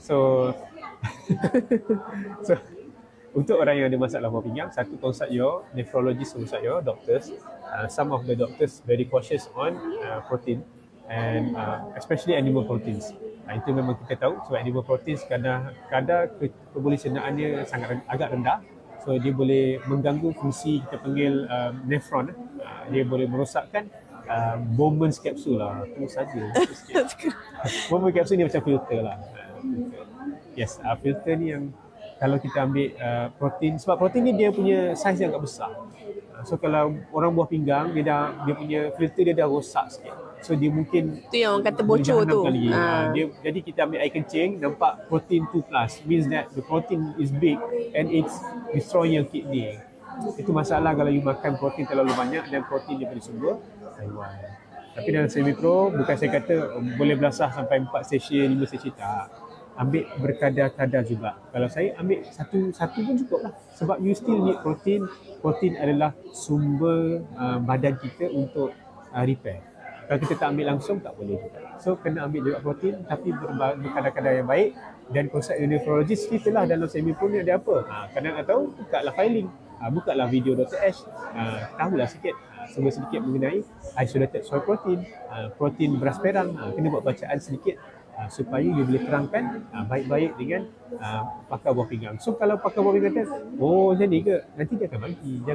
So so untuk orang yang ada masalah buah pinggang, satu consult your nephrologist, consult your doctors. Some of the doctors very cautious on protein and especially animal proteins. Itu memang kita tahu sebab animal proteins kadar keboleh cernaannya sangat agak rendah. So dia boleh mengganggu fungsi kita panggil nephron. Dia boleh merosakkan Bowman's capsule lah. Itu saja. Bowman's capsule ni macam filter lah. Yes, filter ni yang kalau kita ambil protein, sebab protein ni dia punya saiz yang agak besar. So kalau orang buah pinggang dia punya filter dia dah rosak sikit. So dia mungkin tu yang orang kata bocor tu. Jadi kita ambil air kencing nampak protein 2+, means that the protein is big and it's destroying your kidney. Itu masalah kalau you makan protein terlalu banyak dan protein daripada sumber haiwan. Tapi dalam semi pro bukan saya kata boleh belasah sampai 4 session, 5 session, tak. Ambil berkadar-kadar juga. Kalau saya ambil satu pun cukup lah. Sebab you still need protein. Protein adalah sumber badan kita untuk repair. Kalau kita tak ambil langsung, tak boleh juga. So kena ambil juga protein tapi berkadar-kadar yang baik. Dan konsep nephrologist kita lah dalam semi pro ni ada apa. Kadang tak tahu, bukalah filing. Bukalah video Dr. Ash. Tahulah sikit. Sedikit mengenai isolated soy protein, protein beras perang. Kena buat bacaan sedikit supaya you boleh terangkan baik-baik dengan pakar buah pinggang. So kalau pakar buah pinggang kata, oh macam ni ke? Nanti dia akan bagi. Jangan